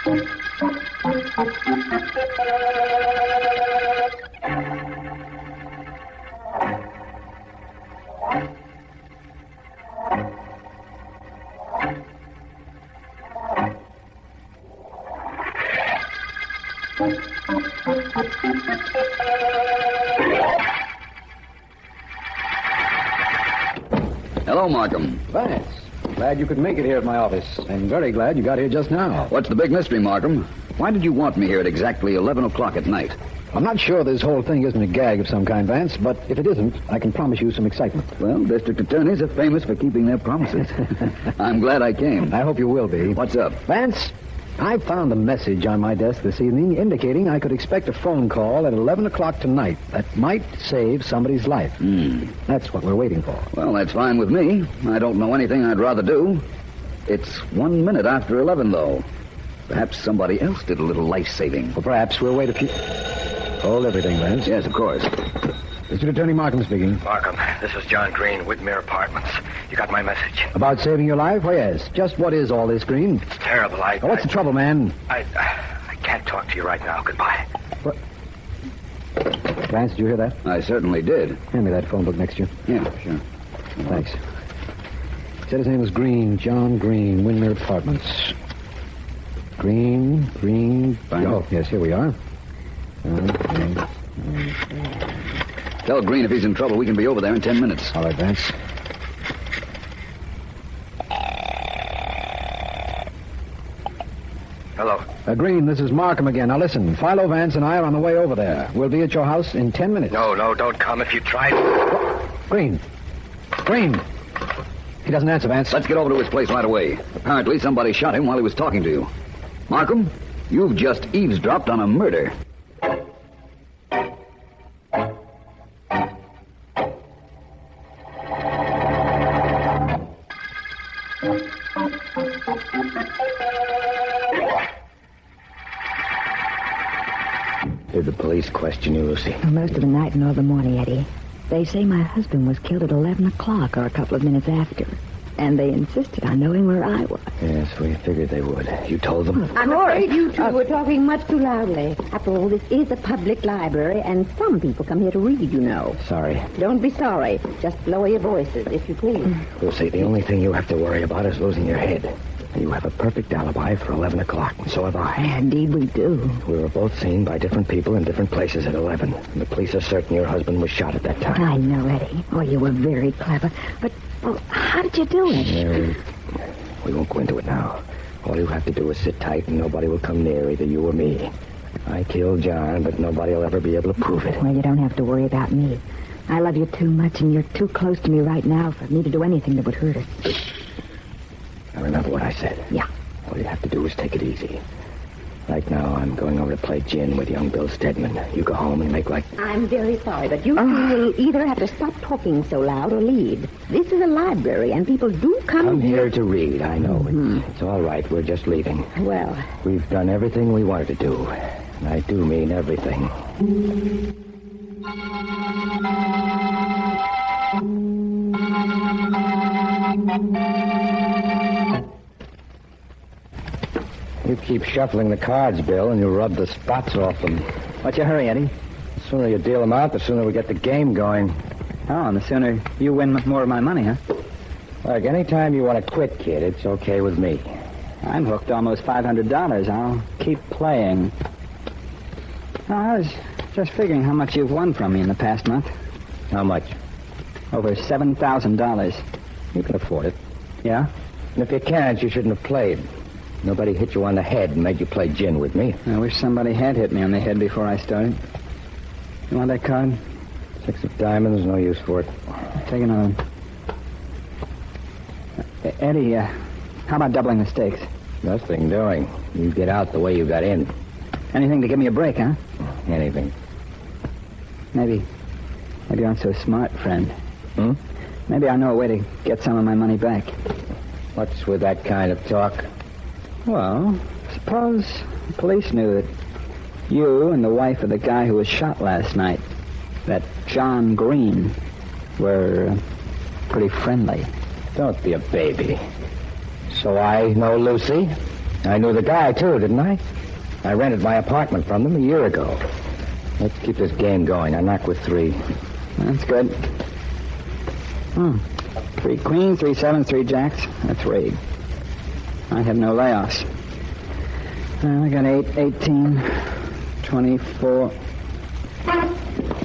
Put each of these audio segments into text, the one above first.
Hello, Markham. Vance, glad you could make it here at my office. And very glad you got here just now. What's the big mystery, Markham? Why did you want me here at exactly 11 o'clock at night? I'm not sure this whole thing isn't a gag of some kind, Vance, but if it isn't, I can promise you some excitement. Well, district attorneys are famous for keeping their promises. I'm glad I came. I hope you will be. What's up? Vance, I found a message on my desk this evening indicating I could expect a phone call at 11 o'clock tonight that might save somebody's life. That's what we're waiting for. Well, that's fine with me. I don't know anything I'd rather do. It's 1 minute after 11, though. Perhaps somebody else did a little life-saving. Well, perhaps we'll wait a few... Hold everything, Vance. Yes, of course. District Attorney Markham speaking. Markham, this is John Green, Widmere Apartments. You got my message? About saving your life? Oh, yes. Just what is all this, Green? It's terrible. What's the trouble, man? I can't talk to you right now. Goodbye. What? Vance, did you hear that? I certainly did. Hand me that phone book next to you. Yeah, sure. Thanks. He said his name was Green, John Green, Widmere Apartments. Green. Fine. Oh, yes, here we are. Tell Green if he's in trouble, we can be over there in 10 minutes. All right, Vance. Hello. Green, this is Markham again. Now listen, Philo, Vance, and I are on the way over there. We'll be at your house in 10 minutes. No, don't come if you try. Green. He doesn't answer, Vance. Let's get over to his place right away. Apparently somebody shot him while he was talking to you. Markham, you've just eavesdropped on a murder. Did the police question you, Lucy? Well, most of the night and all the morning, Eddie. They say my husband was killed at 11 o'clock or a couple of minutes after. And they insisted on knowing where I was. Yes, we figured they would. You told them? I'm afraid you two were talking much too loudly. After all, this is a public library, and some people come here to read, you know. Sorry. Don't be sorry. Just lower your voices, if you please. Lucy, the only thing you have to worry about is losing your head. You have a perfect alibi for 11 o'clock, and so have I. Yeah, indeed we do. We were both seen by different people in different places at 11. And the police are certain your husband was shot at that time. I know, Eddie. Oh, you were very clever. But, well, how did you do it? We won't go into it now. All you have to do is sit tight, and nobody will come near either you or me. I killed John, but nobody will ever be able to prove it. Well, you don't have to worry about me. I love you too much, and you're too close to me right now for me to do anything that would hurt us. Now, remember what I said. Yeah. All you have to do is take it easy. Right now, I'm going over to play gin with young Bill Stedman. You go home and make like... I'm very sorry, but you two will either have to stop talking so loud or leave. This is a library, and people do come I'm here to read, I know. It's all right, we're just leaving. Well... We've done everything we wanted to do. And I do mean everything. You keep shuffling the cards, Bill, and you rub the spots off them. What's your hurry, Eddie? The sooner you deal them out, the sooner we get the game going. Oh, and the sooner you win more of my money, huh? Look, anytime you want to quit, kid, it's okay with me. I'm hooked almost $500. I'll keep playing. Oh, I was just figuring how much you've won from me in the past month. How much? Over $7,000. You can afford it. Yeah? And if you can't, you shouldn't have played. Nobody hit you on the head and made you play gin with me. I wish somebody had hit me on the head before I started. You want that card? 6 of diamonds, no use for it. Take another one. Eddie, how about doubling the stakes? Nothing doing. You get out the way you got in. Anything to give me a break, huh? Anything. Maybe you aren't so smart, friend. Hmm? Maybe I know a way to get some of my money back. What's with that kind of talk? Well, suppose the police knew that you and the wife of the guy who was shot last night, that John Green, were pretty friendly. Don't be a baby. So I know Lucy? I knew the guy, too, didn't I? I rented my apartment from them a year ago. Let's keep this game going. I knock with 3. That's good. 3 queens, 3 sevens, 3 jacks. That's rigged. I have no layoffs. I got 8, 18, 24.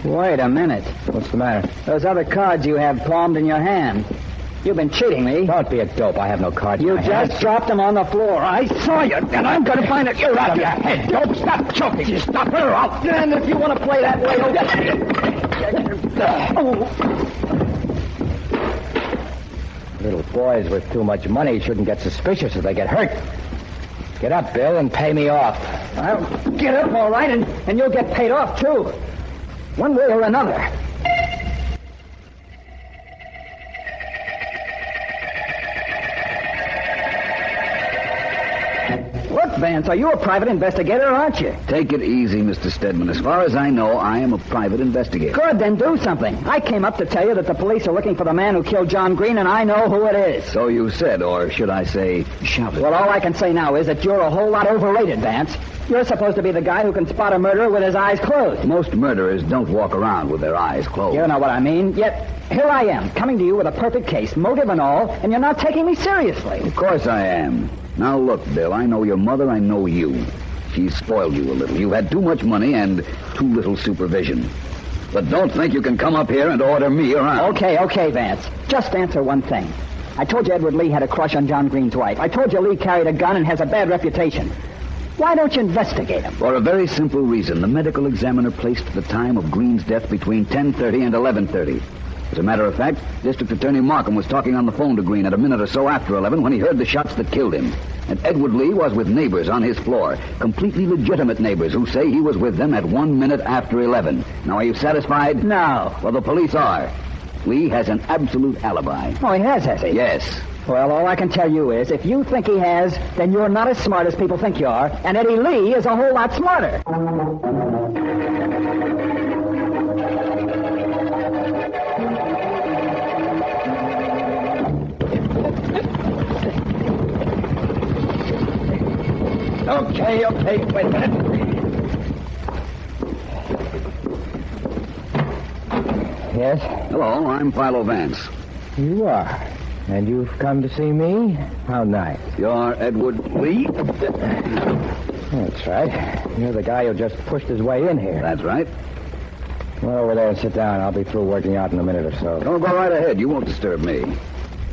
Wait a minute. What's the matter? Those other cards you have palmed in your hand. You've been cheating me. Don't be a dope. I have no cards. You just dropped them on the floor. I saw you, and I'm going to find it. You're out of your head. Dope, stop choking. You stop her out. And if you want to play that way, Little boys with too much money shouldn't get suspicious if they get hurt. Get up, Bill, and pay me off. I'll get up, all right, and you'll get paid off, too. One way or another. Look, Vance, are you a private investigator, aren't you? Take it easy, Mr. Stedman. As far as I know, I am a private investigator. Good, then do something. I came up to tell you that the police are looking for the man who killed John Green, and I know who it is. So you said, or should I say, shouted. Well, all I can say now is that you're a whole lot overrated, Vance. You're supposed to be the guy who can spot a murderer with his eyes closed. Most murderers don't walk around with their eyes closed. You know what I mean. Yet, here I am, coming to you with a perfect case, motive and all, and you're not taking me seriously. Of course I am. Now look, Bill, I know your mother, I know you. She's spoiled you a little. You had too much money and too little supervision. But don't think you can come up here and order me around. Okay, Vance. Just answer one thing. I told you Edward Lee had a crush on John Green's wife. I told you Lee carried a gun and has a bad reputation. Why don't you investigate him? For a very simple reason. The medical examiner placed the time of Green's death between 10:30 and 11:30. As a matter of fact, District Attorney Markham was talking on the phone to Green at a minute or so after 11 when he heard the shots that killed him. And Edward Lee was with neighbors on his floor, completely legitimate neighbors who say he was with them at 1 minute after 11. Now, are you satisfied? No. Well, the police are. Lee has an absolute alibi. Oh, he has he? Yes. Well, all I can tell you is, if you think he has, then you're not as smart as people think you are, and Eddie Lee is a whole lot smarter. Okay, wait a minute. Yes? Hello, I'm Philo Vance. You are. And you've come to see me? How nice. You're Edward Lee? That's right. You're the guy who just pushed his way in here. That's right. Go over there and sit down. I'll be through working out in a minute or so. Don't go right ahead. You won't disturb me.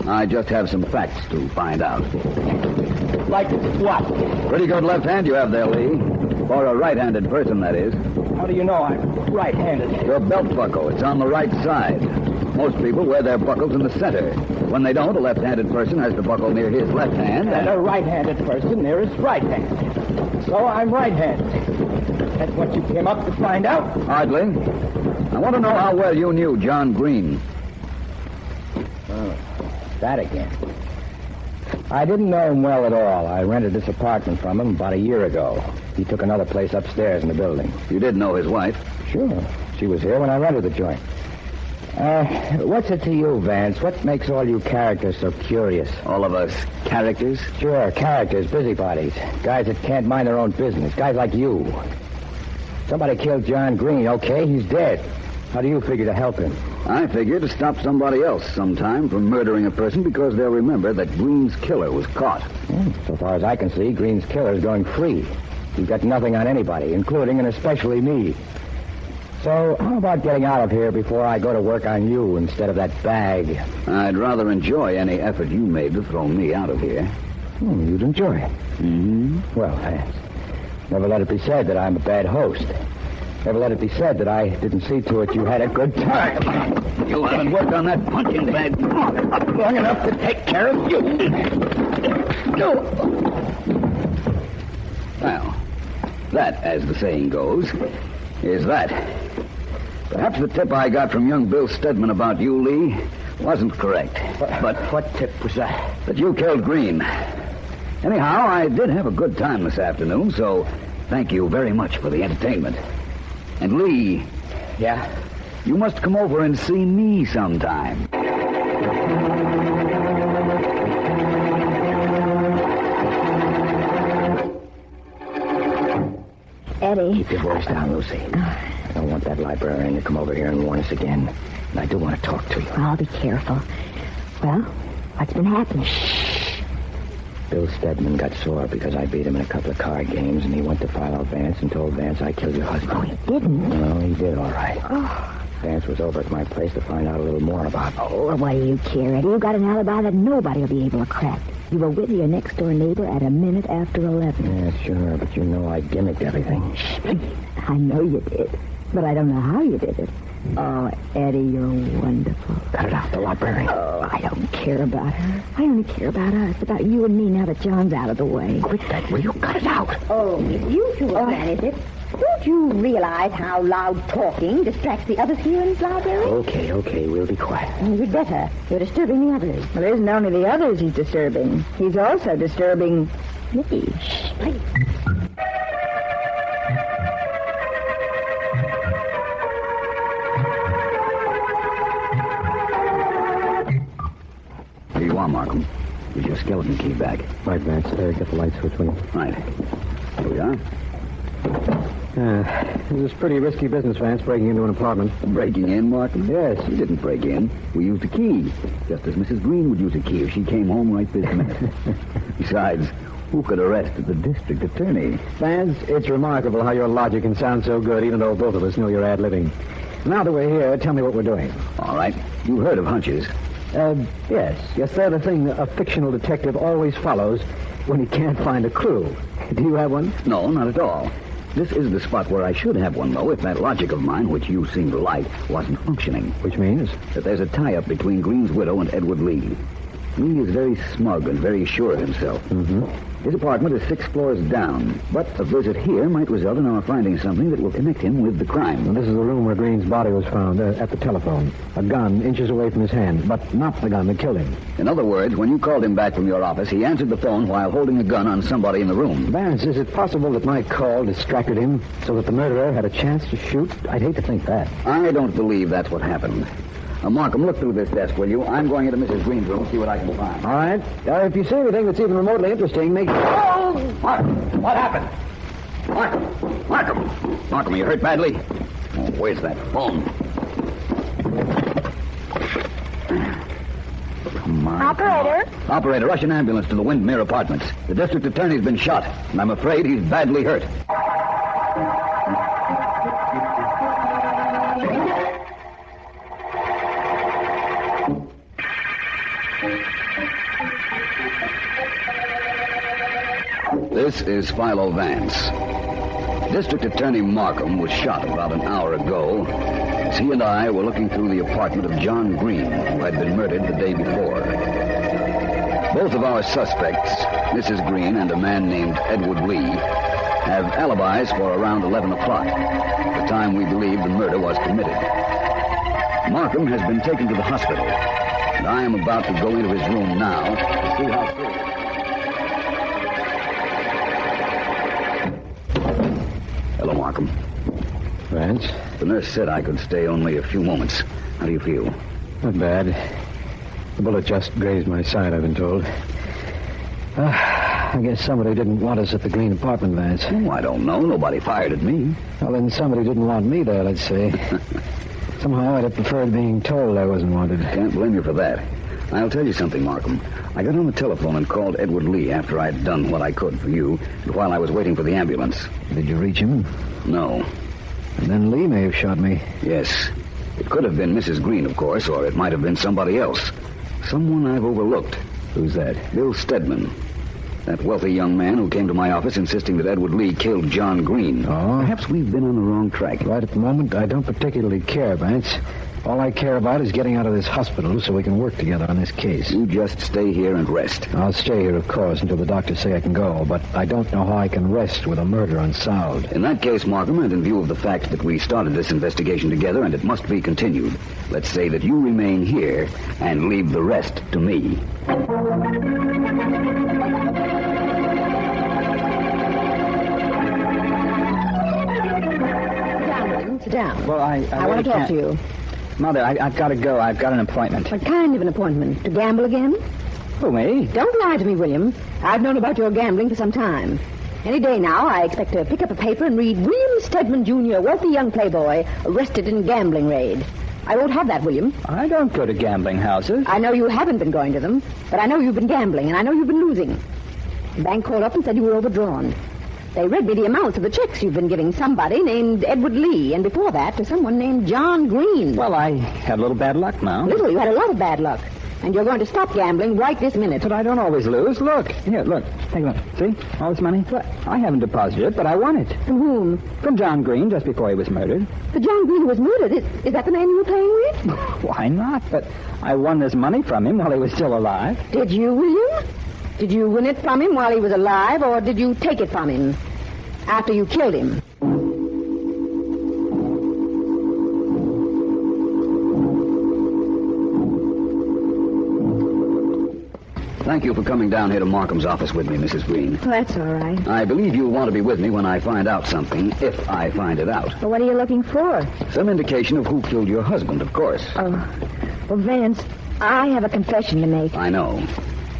I just have some facts to find out. Like what? Pretty good left hand you have there, Lee. For a right-handed person, that is. How do you know I'm right-handed? Your belt buckle. It's on the right side. Most people wear their buckles in the center. When they don't, a left-handed person has the buckle near his left hand. And a right-handed person near his right hand. So I'm right-handed. That's what you came up to find out? Hardly. I want to know how well you knew John Green. That again. I didn't know him well at all. I rented this apartment from him about a year ago. He took another place upstairs in the building. You did know his wife? Sure. She was here when I rented the joint. What's it to you, Vance? What makes all you characters so curious? All of us characters? Sure, characters, busybodies. Guys that can't mind their own business. Guys like you. Somebody killed John Green. Okay, he's dead. How do you figure to help him? I figure to stop somebody else sometime from murdering a person because they'll remember that Green's killer was caught. So far as I can see, Green's killer is going free. He's got nothing on anybody, including and especially me. So how about getting out of here before I go to work on you instead of that bag? I'd rather enjoy any effort you made to throw me out of here. You'd enjoy it. Mm-hmm. Well, never let it be said that I'm a bad host. Never let it be said that I didn't see to it you had a good time. You haven't worked on that punching bag long enough to take care of you. Well, that, as the saying goes, is that. Perhaps the tip I got from young Bill Stedman about you, Lee, wasn't correct. But what tip was that? That you killed Green. Anyhow, I did have a good time this afternoon, so thank you very much for the entertainment. And Lee... Yeah? You must come over and see me sometime. Eddie. Keep your voice down, Lucy. I don't want that librarian to come over here and warn us again. And I do want to talk to you. I'll be careful. Well, what's been happening? Bill Stedman got sore because I beat him in a couple of card games, and he went to Philo Vance and told Vance I killed your husband. Oh, he didn't? No, he did, all right. Oh. Vance was over at my place to find out a little more about it. Oh, what do you care, Eddie? You got an alibi that nobody will be able to crack. You were with your next-door neighbor at a minute after 11. Yeah, sure, but you know I gimmicked everything. I know you did, but I don't know how you did it. Oh, Eddie, you're wonderful. Cut it out, the librarian. Oh, I don't care about her. I only care about us, about you and me now that John's out of the way. Quit that, will you? Cut it out. Oh, it's you two again, is it? Don't you realize how loud talking distracts the others here in the library? Okay, we'll be quiet. You'd better. You're disturbing the others. Well, it isn't only the others he's disturbing. He's also disturbing me. Shh, please. Here you are, Markham. With your skeleton key back. Right, Vance. Get the light switch, will you? Right. Here we are. This is pretty risky business, Vance, breaking into an apartment. Breaking in, Markham? Yes. We didn't break in. We used a key. Just as Mrs. Green would use a key if she came home right this minute. Besides, who could arrest the district attorney? Vance, it's remarkable how your logic can sound so good, even though both of us know you're ad-libbing. Now that we're here, tell me what we're doing. All right. You've heard of hunches. Yes, they're the thing a fictional detective always follows when he can't find a clue. Do you have one? No, not at all. This is the spot where I should have one, though, if that logic of mine, which you seem to like, wasn't functioning. Which means? That there's a tie-up between Green's widow and Edward Lee. Lee is very smug and very sure of himself. Mm-hmm. His apartment is 6 floors down, but a visit here might result in our finding something that will connect him with the crime. Well, this is the room where Green's body was found, at the telephone. A gun inches away from his hand, but not the gun that killed him. In other words, when you called him back from your office, he answered the phone while holding a gun on somebody in the room. Vance, is it possible that my call distracted him so that the murderer had a chance to shoot? I'd hate to think that. I don't believe that's what happened. Markham, look through this desk, will you? I'm going into Mrs. Green's room to see what I can find. All right. If you see anything that's even remotely interesting, make... Oh! Markham, what happened? Markham, are you hurt badly? Oh, where's that phone? Come on. Operator, rush an ambulance to the Windmere Apartments. The district attorney's been shot, and I'm afraid he's badly hurt. This is Philo Vance. District Attorney Markham was shot about an hour ago as he and I were looking through the apartment of John Green, who had been murdered the day before. Both of our suspects, Mrs. Green and a man named Edward Lee, have alibis for around 11 o'clock, the time we believe the murder was committed. Markham has been taken to the hospital, and I am about to go into his room now to see how serious. Hello, Markham. Vance? The nurse said I could stay only a few moments. How do you feel? Not bad. The bullet just grazed my side, I've been told. I guess somebody didn't want us at the Green apartment, Vance. Oh, I don't know. Nobody fired at me. Well, then somebody didn't want me there, let's say. Somehow I'd have preferred being told I wasn't wanted. Can't blame you for that. I'll tell you something, Markham. I got on the telephone and called Edward Lee after I'd done what I could for you, and while I was waiting for the ambulance. Did you reach him? No. And then Lee may have shot me. Yes. It could have been Mrs. Green, of course, or it might have been somebody else. Someone I've overlooked. Who's that? Bill Stedman. That wealthy young man who came to my office insisting that Edward Lee killed John Green. Oh? Perhaps we've been on the wrong track. Right at the moment, I don't particularly care, Vance. All I care about is getting out of this hospital so we can work together on this case. You just stay here and rest. I'll stay here, of course, until the doctors say I can go, but I don't know how I can rest with a murder unsolved. In that case, Markham, and in view of the fact that we started this investigation together and it must be continued, let's say that you remain here and leave the rest to me. Sit down. Well, I want to talk to you. Mother, I've got to go. I've got an appointment. What kind of an appointment? To gamble again? Who, me? Don't lie to me, William. I've known about your gambling for some time. Any day now, I expect to pick up a paper and read William Stedman Jr., wealthy young playboy, arrested in gambling raid. I won't have that, William. I don't go to gambling houses. I know you haven't been going to them, but I know you've been gambling, and I know you've been losing. The bank called up and said you were overdrawn. They read me the amounts of the checks you've been giving somebody named Edward Lee, and before that to someone named John Green. Well, I had a little bad luck now. Little, you had a lot of bad luck. And you're going to stop gambling right this minute. But I don't always lose. Look. Here, look. Take a look. See? All this money? What? I haven't deposited it, but I won it. From whom? From John Green, just before he was murdered. The John Green who was murdered? Is that the man you were playing with? Why not? But I won this money from him while he was still alive. Did you, William? Did you win it from him while he was alive, or did you take it from him after you killed him? Thank you for coming down here to Markham's office with me, Mrs. Green. Well, that's all right. I believe you'll want to be with me when I find out something, if I find it out. Well, what are you looking for? Some indication of who killed your husband, of course. Oh, well, Vance, I have a confession to make. I know.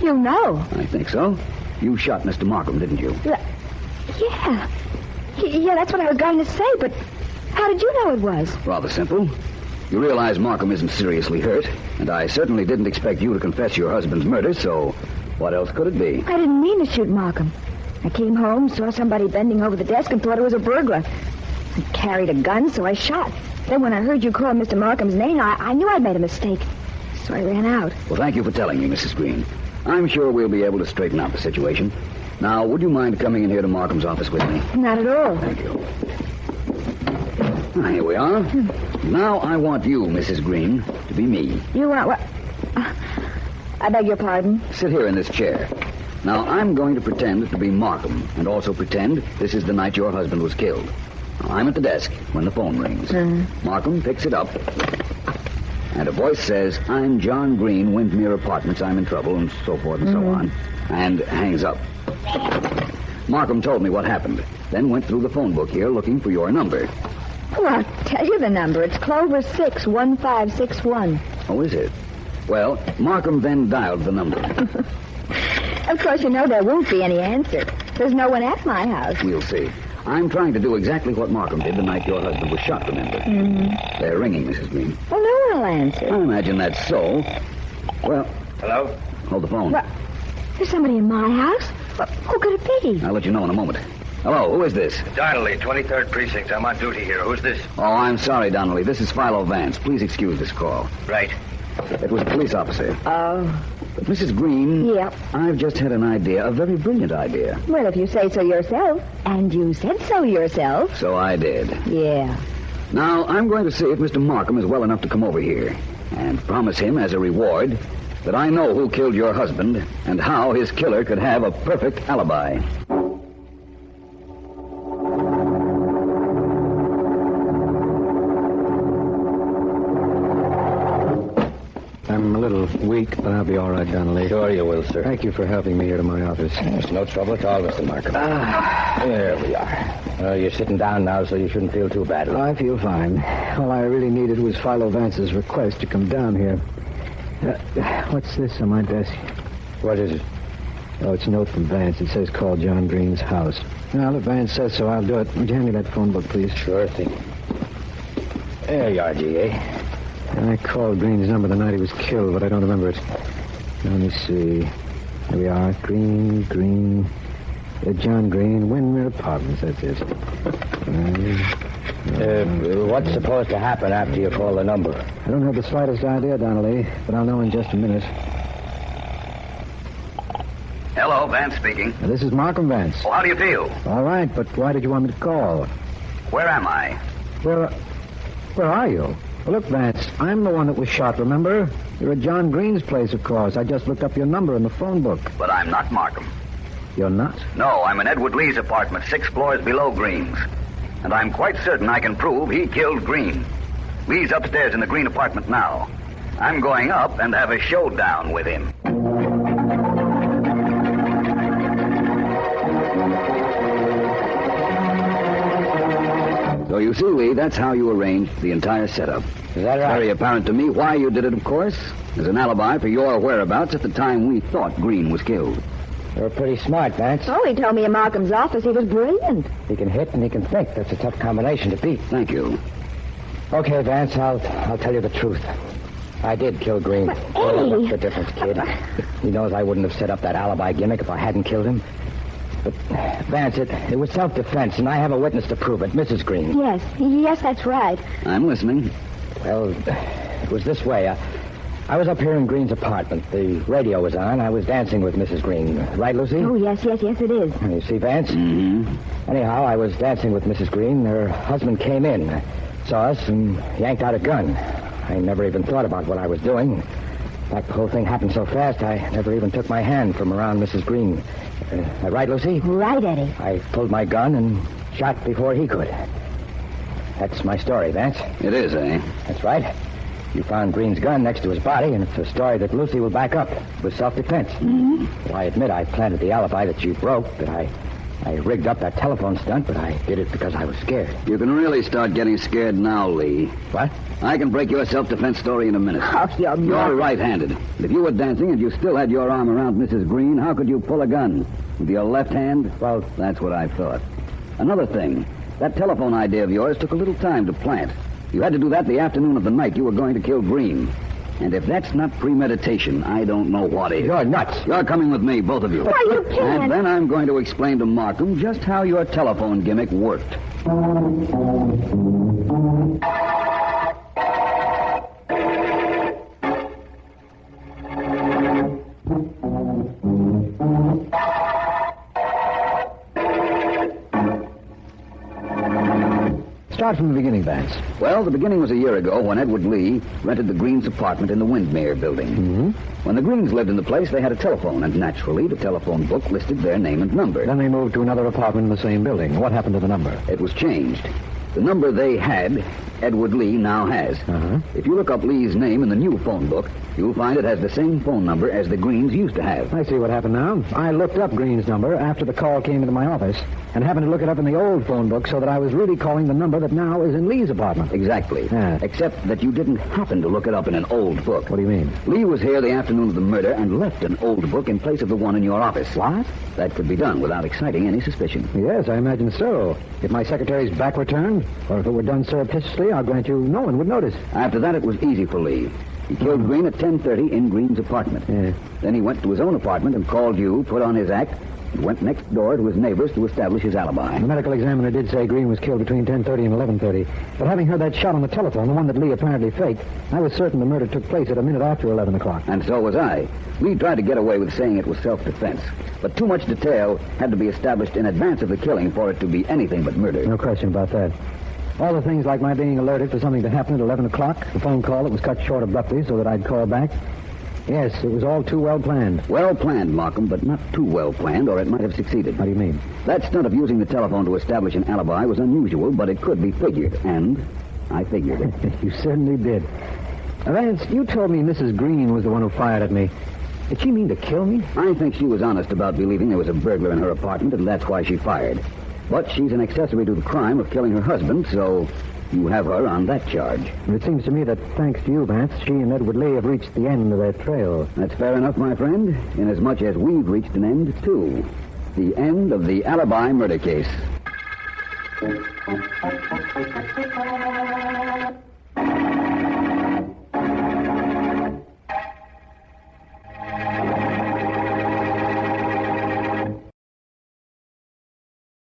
You know? I think so. You shot Mr. Markham, didn't you? Yeah. Yeah, that's what I was going to say, but how did you know it was? Rather simple. You realize Markham isn't seriously hurt, and I certainly didn't expect you to confess your husband's murder, so what else could it be? I didn't mean to shoot Markham. I came home, saw somebody bending over the desk, and thought it was a burglar. I carried a gun, so I shot. Then when I heard you call Mr. Markham's name, I knew I'd made a mistake. So I ran out. Well, thank you for telling me, Mrs. Green. I'm sure we'll be able to straighten out the situation. Now, would you mind coming in here to Markham's office with me? Not at all. Thank you. Here we are. Now I want you, Mrs. Green, to be me. You want what? I beg your pardon? Sit here in this chair. Now, I'm going to pretend to be Markham, and also pretend this is the night your husband was killed. Now, I'm at the desk when the phone rings. Markham picks it up, and a voice says, "I'm John Green, Windmere Apartments, I'm in trouble," and so forth and so on, and hangs up. Markham told me what happened, then went through the phone book here looking for your number. Well, I'll tell you the number. It's Clover 61561. Oh, is it? Well, Markham then dialed the number. Of course, you know there won't be any answer. There's no one at my house. We'll see. I'm trying to do exactly what Markham did the night your husband was shot, remember? They're ringing, Mrs. Green. Well, no one will answer. I imagine that's so. Well... Hello? Hold the phone. What? There's somebody in my house? Well, who could it be? I'll let you know in a moment. Hello, who is this? Donnelly, 23rd Precinct. I'm on duty here. Who's this? Oh, I'm sorry, Donnelly. This is Philo Vance. Please excuse this call. Right. It was a police officer. Oh. But Mrs. Green... Yep. I've just had an idea, a very brilliant idea. Well, if you say so yourself. And you said so yourself. So I did. Yeah. Now, I'm going to see if Mr. Markham is well enough to come over here and promise him as a reward that I know who killed your husband and how his killer could have a perfect alibi. I'm a little weak, but I'll be all right, Donnelly. Sure you will, sir. Thank you for helping me here to my office. It's no trouble at all, Mr. Markham. There we are. You're sitting down now, so you shouldn't feel too badly. I feel fine. All I really needed was Philo Vance's request to come down here. What's this on my desk? What is it? Oh, it's a note from Vance. It says call John Green's house. Well, if Vance says so, I'll do it. Would you hand me that phone book, please? Sure thing. There you are, G.A. I called Green's number the night he was killed, but I don't remember it. Now, let me see. Here we are. Green. John Green, Windmere Apartments, that's it. What's supposed to happen after you call the number? I don't have the slightest idea, Donnelly, but I'll know in just a minute. Hello, Vance speaking. Now, this is Markham Vance. Well, how do you feel? All right, but why did you want me to call? Where am I? Where are you? Well, look, Vance, I'm the one that was shot, remember? You're at John Green's place, of course. I just looked up your number in the phone book. But I'm not Markham. You're not? No, I'm in Edward Lee's apartment, 6 floors below Green's. And I'm quite certain I can prove he killed Green. Lee's upstairs in the Green apartment now. I'm going up and have a showdown with him. So you see, Lee, that's how you arranged the entire setup. Is that right? Very apparent to me why you did it, of course. As an alibi for your whereabouts at the time we thought Green was killed. You're pretty smart, Vance. Oh, he told me in Markham's office he was brilliant. He can hit and he can think. That's a tough combination to beat. Thank you. Okay, Vance, I'll tell you the truth. I did kill Green. But, Eddie... What's the difference, kid? He knows I wouldn't have set up that alibi gimmick if I hadn't killed him. But, Vance, it was self-defense, and I have a witness to prove it, Mrs. Green. Yes, that's right. I'm listening. Well, it was this way. I was up here in Green's apartment. The radio was on. I was dancing with Mrs. Green. Right, Lucy? Oh, yes, it is. You see, Vance? Mm-hmm. Anyhow, I was dancing with Mrs. Green. Her husband came in, saw us, and yanked out a gun. I never even thought about what I was doing. In fact, the whole thing happened so fast, I never even took my hand from around Mrs. Green. Right, Lucy? Right, Eddie. I pulled my gun and shot before he could. That's my story, Vance. It is, eh? That's right. You found Green's gun next to his body, and it's a story that Lucy will back up. It was self-defense. Mm-hmm. Well, I admit I planted the alibi that you broke, that I rigged up that telephone stunt, but I did it because I was scared. You can really start getting scared now, Lee. What? I can break your self-defense story in a minute. Oh, You're right-handed. If you were dancing and you still had your arm around Mrs. Green, how could you pull a gun? With your left hand? Well, that's what I thought. Another thing, that telephone idea of yours took a little time to plant. You had to do that the afternoon of the night you were going to kill Green. And if that's not premeditation, I don't know what is. You're nuts. You're coming with me, both of you. Why, you can't. And then I'm going to explain to Markham just how your telephone gimmick worked. Start from the beginning, Vance. Well, the beginning was a year ago when Edward Lee rented the Greens' apartment in the Windmere building. Mm-hmm. When the Greens lived in the place, they had a telephone, and naturally, the telephone book listed their name and number. Then they moved to another apartment in the same building. What happened to the number? It was changed. The number they had, Edward Lee now has. Uh-huh. If you look up Lee's name in the new phone book, you'll find it has the same phone number as the Greens used to have. I see what happened now. I looked up Green's number after the call came into my office and happened to look it up in the old phone book so that I was really calling the number that now is in Lee's apartment. Exactly. Yeah. Except that you didn't happen to look it up in an old book. What do you mean? Lee was here the afternoon of the murder and left an old book in place of the one in your office. What? That could be done without exciting any suspicion. Yes, I imagine so. If my secretary's back were turned, or if it were done surreptitiously, I'll grant you no one would notice. After that, it was easy for Lee. He killed Green at 10:30 in Green's apartment. Yeah. Then he went to his own apartment and called you, put on his act, and went next door to his neighbors to establish his alibi. The medical examiner did say Green was killed between 10:30 and 11:30. But having heard that shot on the telephone, the one that Lee apparently faked, I was certain the murder took place at a minute after 11 o'clock. And so was I. Lee tried to get away with saying it was self-defense. But too much detail had to be established in advance of the killing for it to be anything but murder. No question about that. All the things like my being alerted for something to happen at 11 o'clock, the phone call that was cut short abruptly so that I'd call back. Yes, it was all too well planned. Well planned, Markham, but not too well planned, or it might have succeeded. How do you mean? That stunt of using the telephone to establish an alibi was unusual, but it could be figured, and I figured it. You certainly did. Vance, you told me Mrs. Green was the one who fired at me. Did she mean to kill me? I think she was honest about believing there was a burglar in her apartment, and that's why she fired. But she's an accessory to the crime of killing her husband, so you have her on that charge. It seems to me that, thanks to you, Vance, she and Edward Lee have reached the end of their trail. That's fair enough, my friend, inasmuch as we've reached an end, too. The end of the Alibi murder case.